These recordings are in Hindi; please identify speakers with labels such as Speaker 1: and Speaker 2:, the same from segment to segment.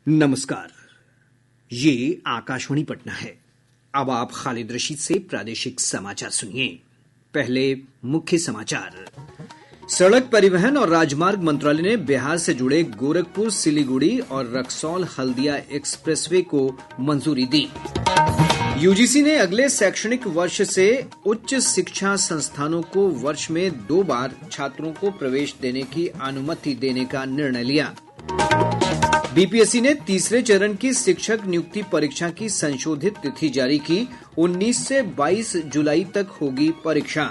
Speaker 1: नमस्कार। ये आकाशवाणी पटना है। अब आप खालिद रशीद से प्रादेशिक समाचार सुनिए। पहले मुख्य समाचार। सड़क परिवहन और राजमार्ग मंत्रालय ने बिहार से जुड़े गोरखपुर सिलीगुड़ी और रक्सौल हल्दिया एक्सप्रेसवे को मंजूरी दी। यूजीसी ने अगले शैक्षणिक वर्ष से उच्च शिक्षा संस्थानों को वर्ष में 2 बार छात्रों को प्रवेश देने की अनुमति देने का निर्णय लिया। बीपीएससी ने तीसरे चरण की शिक्षक नियुक्ति परीक्षा की संशोधित तिथि जारी की। 19 से 22 जुलाई तक होगी परीक्षा।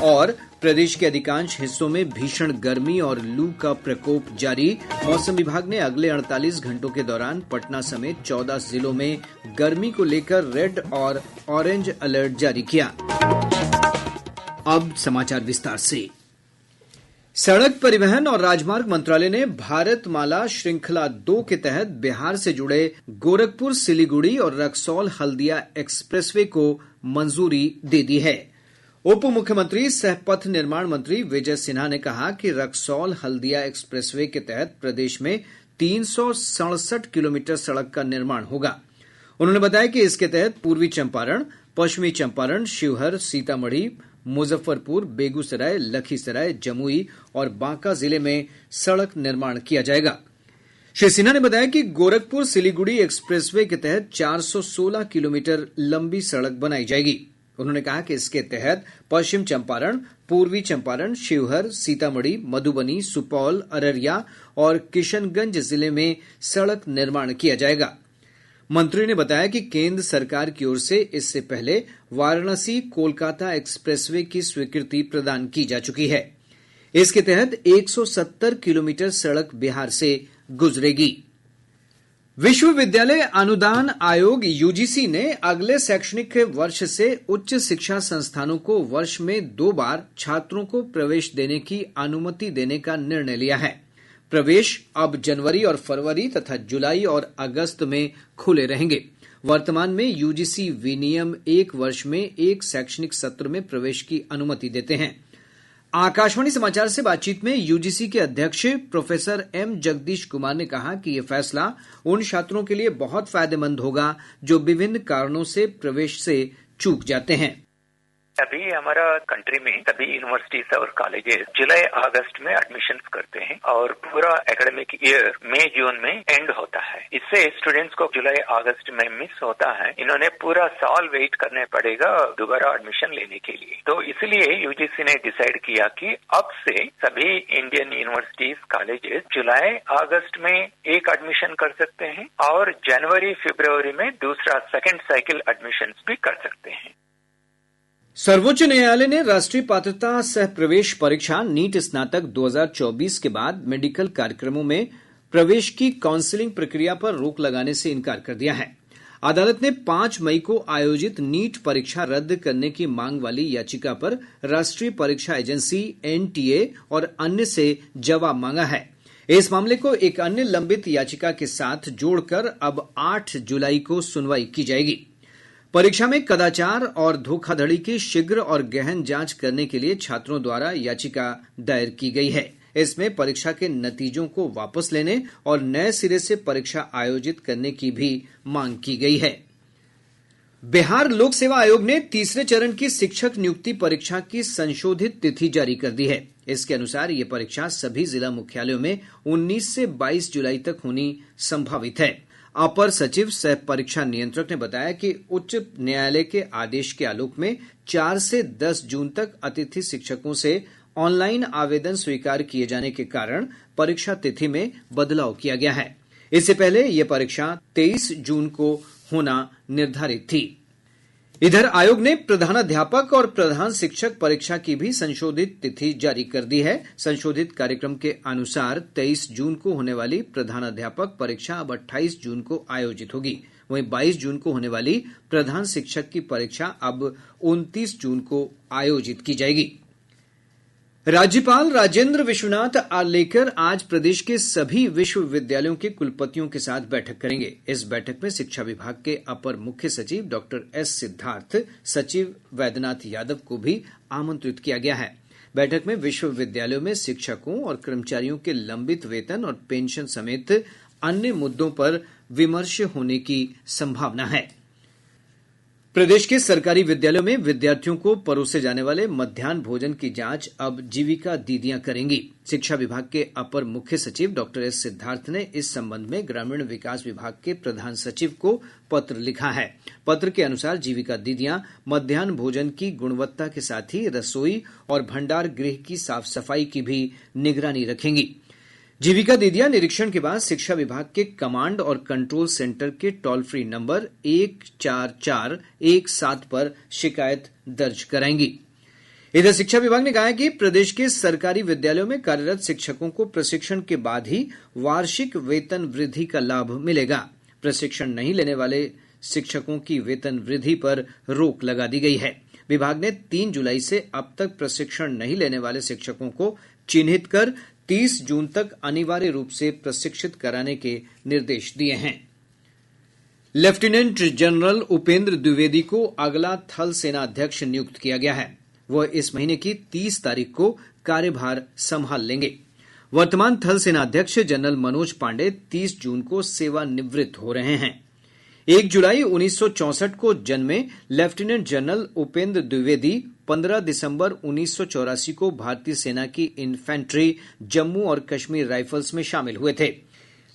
Speaker 1: और प्रदेश के अधिकांश हिस्सों में भीषण गर्मी और लू का प्रकोप जारी। मौसम विभाग ने अगले 48 घंटों के दौरान पटना समेत 14 जिलों में गर्मी को लेकर रेड और ऑरेंज अलर्ट जारी किया। अब समाचार विस्तार से। सड़क परिवहन और राजमार्ग मंत्रालय ने भारतमाला श्रृंखला 2 के तहत बिहार से जुड़े गोरखपुर सिलीगुड़ी और रक्सौल हल्दिया एक्सप्रेसवे को मंजूरी दे दी है। उप मुख्यमंत्री सह पथ निर्माण मंत्री विजय सिन्हा ने कहा कि रक्सौल हल्दिया एक्सप्रेसवे के तहत प्रदेश में 367 किलोमीटर सड़क का निर्माण होगा। उन्होंने बताया कि इसके तहत पूर्वी चंपारण, पश्चिमी चंपारण, शिवहर, सीतामढ़ी, मुजफ्फरपुर, बेगूसराय, लखीसराय, जमुई और बांका जिले में सड़क निर्माण किया जाएगा। श्री सिन्हा ने बताया कि गोरखपुर सिलीगुड़ी एक्सप्रेसवे के तहत 416 किलोमीटर लंबी सड़क बनाई जाएगी। उन्होंने कहा कि इसके तहत पश्चिम चंपारण, पूर्वी चंपारण, शिवहर, सीतामढ़ी, मधुबनी, सुपौल, अररिया और किशनगंज जिले में सड़क निर्माण किया जाएगा। मंत्री ने बताया कि केंद्र सरकार की ओर से इससे पहले वाराणसी कोलकाता एक्सप्रेसवे की स्वीकृति प्रदान की जा चुकी है। इसके तहत 170 किलोमीटर सड़क बिहार से गुजरेगी। विश्वविद्यालय अनुदान आयोग यूजीसी ने अगले शैक्षणिक वर्ष से उच्च शिक्षा संस्थानों को वर्ष में 2 बार छात्रों को प्रवेश देने की अनुमति देने का निर्णय लिया है। प्रवेश अब जनवरी और फरवरी तथा जुलाई और अगस्त में खुले रहेंगे। वर्तमान में यूजीसी विनियम 1 वर्ष में 1 शैक्षणिक सत्र में प्रवेश की अनुमति देते हैं। आकाशवाणी समाचार से बातचीत में यूजीसी के अध्यक्ष प्रोफेसर एम जगदीश कुमार ने कहा कि यह फैसला उन छात्रों के लिए बहुत फायदेमंद होगा जो विभिन्न कारणों से प्रवेश से चूक जाते हैं।
Speaker 2: अभी हमारा कंट्री में सभी यूनिवर्सिटीज और कॉलेजेस जुलाई अगस्त में एडमिशन करते हैं और पूरा एकेडमिक ईयर मई जून में एंड होता है। इससे स्टूडेंट्स को जुलाई अगस्त में मिस होता है। इन्होंने पूरा साल वेट करने पड़ेगा दोबारा एडमिशन लेने के लिए। तो इसलिए यूजीसी ने डिसाइड किया कि अब से सभी इंडियन यूनिवर्सिटीज कॉलेजेस जुलाई अगस्त में एक एडमिशन कर सकते हैं और जनवरी फरवरी में दूसरा सेकेंड साइकिल एडमिशन भी कर सकते हैं।
Speaker 1: सर्वोच्च न्यायालय ने राष्ट्रीय पात्रता सह प्रवेश परीक्षा नीट स्नातक 2024 के बाद मेडिकल कार्यक्रमों में प्रवेश की काउंसलिंग प्रक्रिया पर रोक लगाने से इनकार कर दिया है। अदालत ने 5 मई को आयोजित नीट परीक्षा रद्द करने की मांग वाली याचिका पर राष्ट्रीय परीक्षा एजेंसी एनटीए और अन्य से जवाब मांगा है। इस मामले को एक अन्य लंबित याचिका के साथ जोड़कर अब 8 जुलाई को सुनवाई की जाएगी। परीक्षा में कदाचार और धोखाधड़ी की शीघ्र और गहन जांच करने के लिए छात्रों द्वारा याचिका दायर की गई है। इसमें परीक्षा के नतीजों को वापस लेने और नए सिरे से परीक्षा आयोजित करने की भी मांग की गई है। बिहार लोक सेवा आयोग ने तीसरे चरण की शिक्षक नियुक्ति परीक्षा की संशोधित तिथि जारी कर दी है। इसके अनुसार ये परीक्षा सभी जिला मुख्यालयों में 19 से 22 जुलाई तक होनी संभावित है। अपर सचिव सह परीक्षा नियंत्रक ने बताया कि उच्च न्यायालय के आदेश के आलोक में 4 से 10 जून तक अतिथि शिक्षकों से ऑनलाइन आवेदन स्वीकार किए जाने के कारण परीक्षा तिथि में बदलाव किया गया है। इससे पहले यह परीक्षा 23 जून को होना निर्धारित थी। इधर आयोग ने प्रधानाध्यापक और प्रधान शिक्षक परीक्षा की भी संशोधित तिथि जारी कर दी है। संशोधित कार्यक्रम के अनुसार 23 जून को होने वाली प्रधानाध्यापक परीक्षा अब 28 जून को आयोजित होगी। वहीं 22 जून को होने वाली प्रधान शिक्षक की परीक्षा अब 29 जून को आयोजित की जाएगी। राज्यपाल राजेंद्र विश्वनाथ आर्लेकर आज प्रदेश के सभी विश्वविद्यालयों के कुलपतियों के साथ बैठक करेंगे। इस बैठक में शिक्षा विभाग के अपर मुख्य सचिव डॉक्टर एस सिद्धार्थ, सचिव वैद्यनाथ यादव को भी आमंत्रित किया गया है। बैठक में विश्वविद्यालयों में शिक्षकों और कर्मचारियों के लंबित वेतन और पेंशन समेत अन्य मुद्दों पर विमर्श होने की संभावना है। प्रदेश के सरकारी विद्यालयों में विद्यार्थियों को परोसे जाने वाले मध्याह्न भोजन की जांच अब जीविका दीदियां करेंगी। शिक्षा विभाग के अपर मुख्य सचिव डॉक्टर एस सिद्धार्थ ने इस संबंध में ग्रामीण विकास विभाग के प्रधान सचिव को पत्र लिखा है। पत्र के अनुसार जीविका दीदियां मध्याह्न भोजन की गुणवत्ता के साथ ही रसोई और भंडार गृह की साफ सफाई की भी निगरानी रखेंगी। जीविका दीदियां निरीक्षण के बाद शिक्षा विभाग के कमांड और कंट्रोल सेंटर के टोल फ्री नंबर 14417 पर शिकायत दर्ज कराएंगी। इधर शिक्षा विभाग ने कहा है कि प्रदेश के सरकारी विद्यालयों में कार्यरत शिक्षकों को प्रशिक्षण के बाद ही वार्षिक वेतन वृद्धि का लाभ मिलेगा। प्रशिक्षण नहीं लेने वाले शिक्षकों की वेतन वृद्धि पर रोक लगा दी गई है। विभाग ने 3 जुलाई से अब तक प्रशिक्षण नहीं लेने वाले शिक्षकों को चिन्हित कर 30 जून तक अनिवार्य रूप से प्रशिक्षित कराने के निर्देश दिए हैं। लेफ्टिनेंट जनरल उपेंद्र द्विवेदी को अगला थल सेना अध्यक्ष नियुक्त किया गया है। वह इस महीने की 30 तारीख को कार्यभार संभाल लेंगे। वर्तमान थल सेना अध्यक्ष जनरल मनोज पांडे 30 जून को सेवानिवृत्त हो रहे हैं। 1 जुलाई 1964 को जन्मे लेफ्टिनेंट जनरल उपेंद्र द्विवेदी 15 दिसंबर 1984 को भारतीय सेना की इन्फेंट्री जम्मू और कश्मीर राइफल्स में शामिल हुए थे।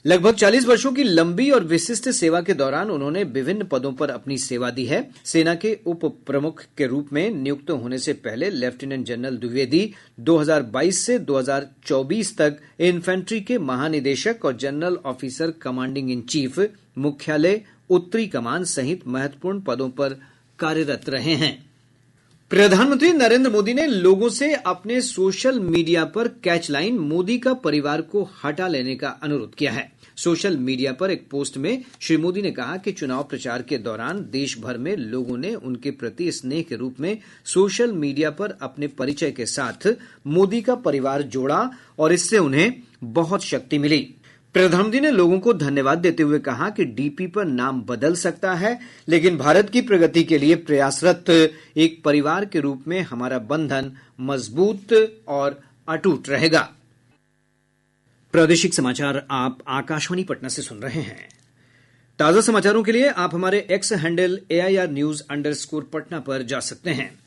Speaker 1: लगभग 40 वर्षों की लंबी और विशिष्ट सेवा के दौरान उन्होंने विभिन्न पदों पर अपनी सेवा दी है। सेना के उप प्रमुख के रूप में नियुक्त होने से पहले लेफ्टिनेंट जनरल द्विवेदी 2022 से 2024 तक इन्फेंट्री के महानिदेशक और general officer commanding in chief, मुख्यालय, उत्तरी कमान सहित महत्वपूर्ण पदों पर कार्यरत रहे हैं। प्रधानमंत्री नरेंद्र मोदी ने लोगों से अपने सोशल मीडिया पर कैचलाइन मोदी का परिवार को हटा लेने का अनुरोध किया है। सोशल मीडिया पर एक पोस्ट में श्री मोदी ने कहा कि चुनाव प्रचार के दौरान देश भर में लोगों ने उनके प्रति स्नेह के रूप में सोशल मीडिया पर अपने परिचय के साथ मोदी का परिवार जोड़ा और इससे उन्हें बहुत शक्ति मिली। प्रधानमंत्री ने लोगों को धन्यवाद देते हुए कहा कि डीपी पर नाम बदल सकता है, लेकिन भारत की प्रगति के लिए प्रयासरत एक परिवार के रूप में हमारा बंधन मजबूत और अटूट रहेगा। प्रादेशिक समाचार आप आकाशवाणी पटना से सुन रहे हैं। ताजा समाचारों के लिए आप हमारे एक्स हैंडल AIR_News_ पर जा सकते हैं।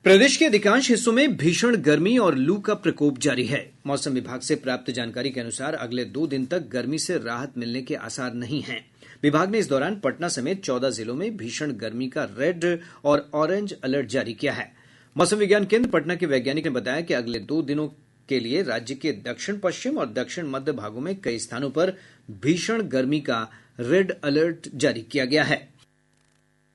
Speaker 1: प्रदेश के अधिकांश हिस्सों में भीषण गर्मी और लू का प्रकोप जारी है। मौसम विभाग से प्राप्त जानकारी के अनुसार अगले 2 दिन तक गर्मी से राहत मिलने के आसार नहीं हैं। विभाग ने इस दौरान पटना समेत 14 जिलों में भीषण गर्मी का रेड और ऑरेंज अलर्ट जारी किया है। मौसम विज्ञान केंद्र पटना के वैज्ञानिक ने बताया कि अगले 2 दिनों के लिए राज्य के दक्षिण पश्चिम और दक्षिण मध्य भागों में कई स्थानों पर भीषण गर्मी का रेड अलर्ट जारी किया गया है।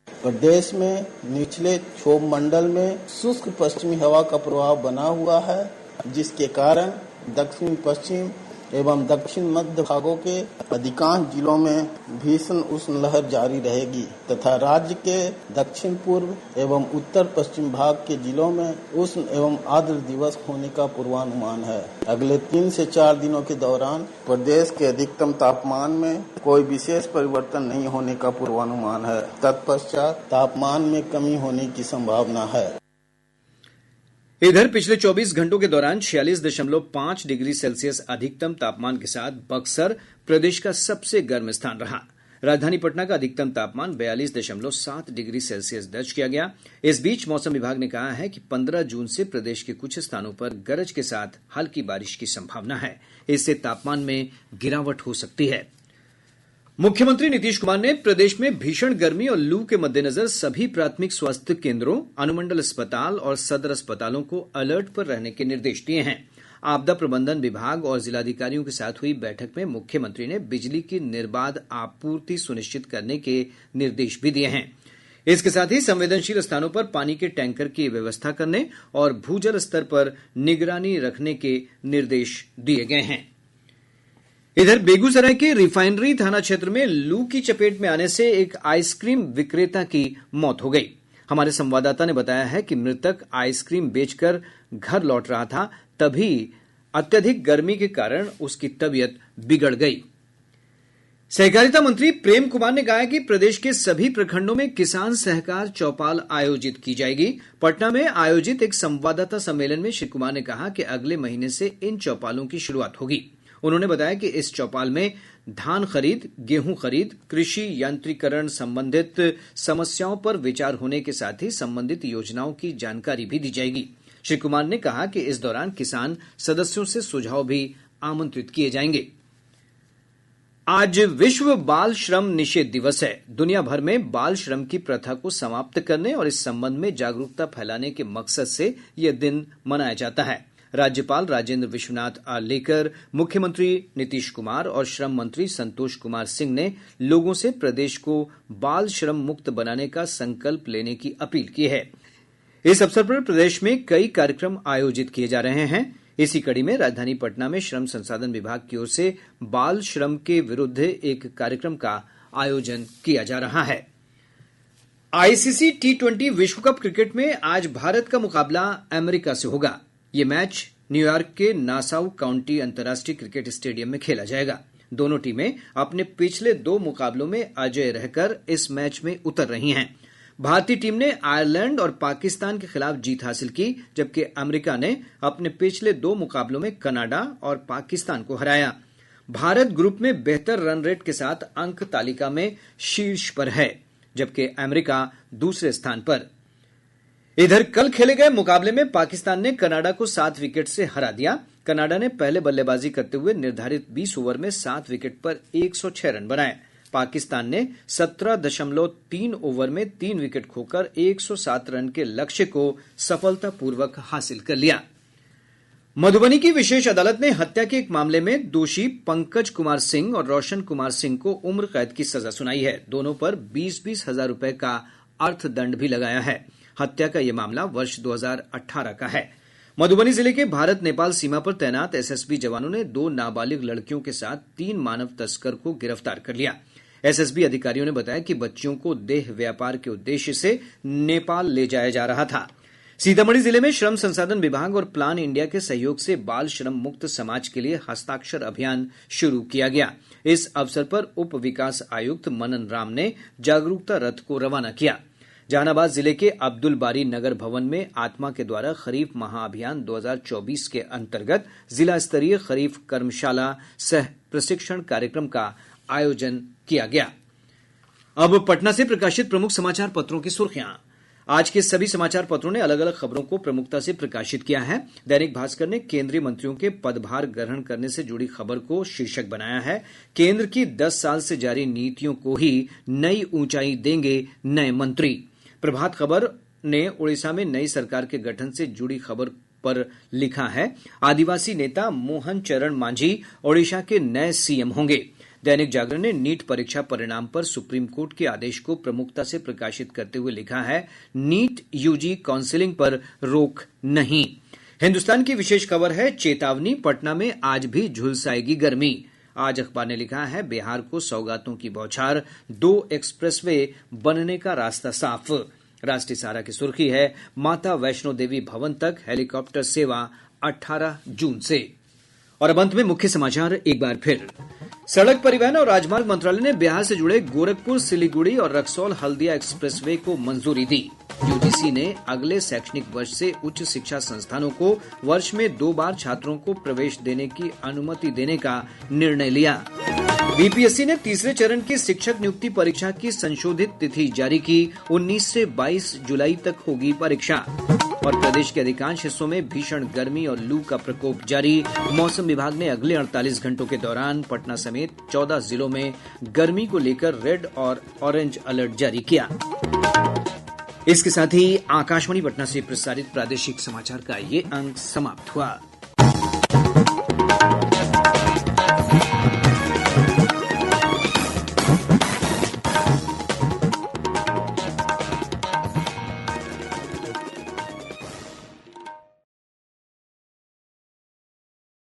Speaker 3: प्रदेश में निचले क्षोभ मंडल में शुष्क पश्चिमी हवा का प्रभाव बना हुआ है, जिसके कारण दक्षिण पश्चिम एवं दक्षिण मध्य भागों के अधिकांश जिलों में भीषण उष्ण लहर जारी रहेगी तथा राज्य के दक्षिण पूर्व एवं उत्तर पश्चिम भाग के जिलों में उष्ण एवं आर्द्र दिवस होने का पूर्वानुमान है। अगले 3 से 4 दिनों के दौरान प्रदेश के अधिकतम तापमान में कोई विशेष परिवर्तन नहीं होने का पूर्वानुमान है। तत्पश्चात तापमान में कमी होने की संभावना है।
Speaker 1: इधर पिछले 24 घंटों के दौरान 46.5 डिग्री सेल्सियस अधिकतम तापमान के साथ बक्सर प्रदेश का सबसे गर्म स्थान रहा। राजधानी पटना का अधिकतम तापमान 42.7 डिग्री सेल्सियस दर्ज किया गया। इस बीच मौसम विभाग ने कहा है कि 15 जून से प्रदेश के कुछ स्थानों पर गरज के साथ हल्की बारिश की संभावना है। इससे तापमान में गिरावट हो सकती है। मुख्यमंत्री नीतीश कुमार ने प्रदेश में भीषण गर्मी और लू के मद्देनजर सभी प्राथमिक स्वास्थ्य केंद्रों, अनुमंडल अस्पताल और सदर अस्पतालों को अलर्ट पर रहने के निर्देश दिए हैं। आपदा प्रबंधन विभाग और जिलाधिकारियों के साथ हुई बैठक में मुख्यमंत्री ने बिजली की निर्बाध आपूर्ति सुनिश्चित करने के निर्देश भी दिए हैं। इसके साथ ही संवेदनशील स्थानों पर पानी के टैंकर की व्यवस्था करने और भूजल स्तर पर निगरानी रखने के निर्देश दिए गए हैं। इधर बेगूसराय के रिफाइनरी थाना क्षेत्र में लू की चपेट में आने से एक आइसक्रीम विक्रेता की मौत हो गई। हमारे संवाददाता ने बताया है कि मृतक आइसक्रीम बेचकर घर लौट रहा था, तभी अत्यधिक गर्मी के कारण उसकी तबीयत बिगड़ गई। सहकारिता मंत्री प्रेम कुमार ने कहा है कि प्रदेश के सभी प्रखंडों में किसान सहकार चौपाल आयोजित की जाएगी। पटना में आयोजित एक संवाददाता सम्मेलन में श्री कुमार ने कहा कि अगले महीने से इन चौपालों की शुरुआत होगी। उन्होंने बताया कि इस चौपाल में धान खरीद, गेहूं खरीद, कृषि यांत्रिकरण संबंधित समस्याओं पर विचार होने के साथ ही संबंधित योजनाओं की जानकारी भी दी जाएगी। श्री कुमार ने कहा कि इस दौरान किसान सदस्यों से सुझाव भी आमंत्रित किए जाएंगे। आज विश्व बाल श्रम निषेध दिवस है। दुनिया भर में बाल श्रम की प्रथा को समाप्त करने और इस संबंध में जागरूकता फैलाने के मकसद से यह दिन मनाया जाता है। राज्यपाल राजेंद्र विश्वनाथ आर्लेकर, मुख्यमंत्री नीतीश कुमार और श्रम मंत्री संतोष कुमार सिंह ने लोगों से प्रदेश को बाल श्रम मुक्त बनाने का संकल्प लेने की अपील की है। इस अवसर पर प्रदेश में कई कार्यक्रम आयोजित किए जा रहे हैं। इसी कड़ी में राजधानी पटना में श्रम संसाधन विभाग की ओर से बाल श्रम के विरुद्ध एक कार्यक्रम का आयोजन किया जा रहा है। आईसीसी T20 विश्व कप क्रिकेट में आज भारत का मुकाबला अमेरिका से होगा। ये मैच न्यूयॉर्क के नासाउ काउंटी अंतर्राष्ट्रीय क्रिकेट स्टेडियम में खेला जाएगा। दोनों टीमें अपने पिछले 2 मुकाबलों में अजेय रहकर इस मैच में उतर रही हैं। भारतीय टीम ने आयरलैंड और पाकिस्तान के खिलाफ जीत हासिल की, जबकि अमेरिका ने अपने पिछले 2 मुकाबलों में कनाडा और पाकिस्तान को हराया। भारत ग्रुप में बेहतर रन रेट के साथ अंक तालिका में शीर्ष पर है, जबकि अमेरिका दूसरे स्थान पर। इधर कल खेले गए मुकाबले में पाकिस्तान ने कनाडा को 7 विकेट से हरा दिया। कनाडा ने पहले बल्लेबाजी करते हुए निर्धारित 20 ओवर में 7 विकेट पर 106 रन बनाए। पाकिस्तान ने 17.3 ओवर में 3 विकेट खोकर 107 रन के लक्ष्य को सफलतापूर्वक हासिल कर लिया। मधुबनी की विशेष अदालत ने हत्या के एक मामले में दोषी पंकज कुमार सिंह और रोशन कुमार सिंह को उम्र कैद की सजा सुनाई है। दोनों पर 20-20 हजार रुपए का अर्थदंड भी लगाया है। हत्या का यह मामला वर्ष 2018 का है। मधुबनी जिले के भारत नेपाल सीमा पर तैनात एसएसबी जवानों ने 2 नाबालिग लड़कियों के साथ 3 मानव तस्कर को गिरफ्तार कर लिया। एसएसबी अधिकारियों ने बताया कि बच्चियों को देह व्यापार के उद्देश्य से नेपाल ले जाया जा रहा था। सीतामढ़ी जिले में श्रम संसाधन विभाग और प्लान इंडिया के सहयोग से बाल श्रम मुक्त समाज के लिए हस्ताक्षर अभियान शुरू किया गया। इस अवसर पर उप विकास आयुक्त मनन राम ने जागरूकता रथ को रवाना किया। जहानाबाद जिले के अब्दुल बारी नगर भवन में आत्मा के द्वारा खरीफ महाअभियान 2024 के अंतर्गत जिला स्तरीय खरीफ कर्मशाला सह प्रशिक्षण कार्यक्रम का आयोजन किया गया। अब पटना से प्रकाशित प्रमुख समाचार पत्रों की सुर्खियां। आज के सभी समाचार पत्रों ने अलग अलग खबरों को प्रमुखता से प्रकाशित किया है। दैनिक भास्कर ने केंद्रीय मंत्रियों के पदभार ग्रहण करने से जुड़ी खबर को शीर्षक बनाया है, केंद्र की 10 साल से जारी नीतियों को ही नई ऊंचाई देंगे नए मंत्री। प्रभात खबर ने उड़ीसा में नई सरकार के गठन से जुड़ी खबर पर लिखा है, आदिवासी नेता मोहन चरण मांझी ओडिशा के नए सीएम होंगे। दैनिक जागरण ने नीट परीक्षा परिणाम पर सुप्रीम कोर्ट के आदेश को प्रमुखता से प्रकाशित करते हुए लिखा है, नीट यूजी काउंसिलिंग पर रोक नहीं। हिन्दुस्तान की विशेष खबर है, चेतावनी, पटना में आज भी झुलसाएगी गर्मी। आज अखबार ने लिखा है, बिहार को सौगातों की बौछार, 2 एक्सप्रेसवे बनने का रास्ता साफ। राष्ट्रीय सहारा की सुर्खी है, माता वैष्णो देवी भवन तक हेलीकॉप्टर सेवा 18 जून से। और अब अंत में मुख्य समाचार एक बार फिर। सड़क परिवहन और राजमार्ग मंत्रालय ने बिहार से जुड़े गोरखपुर, सिलीगुड़ी और रक्सौल हल्दिया एक्सप्रेसवे को मंजूरी दी। यूजीसी ने अगले शैक्षणिक वर्ष से उच्च शिक्षा संस्थानों को वर्ष में 2 बार छात्रों को प्रवेश देने की अनुमति देने का निर्णय लिया। बीपीएससी ने तीसरे चरण की शिक्षक नियुक्ति परीक्षा की संशोधित तिथि जारी की, 19 से 22 जुलाई तक होगी परीक्षा। और प्रदेश के अधिकांश हिस्सों में भीषण गर्मी और लू का प्रकोप जारी। मौसम विभाग ने अगले 48 घंटों के दौरान पटना समेत 14 जिलों में गर्मी को लेकर रेड और ऑरेंज अलर्ट जारी किया। इसके साथ ही आकाशवाणी पटना से प्रसारित प्रादेशिक समाचार का ये अंक समाप्त हुआ।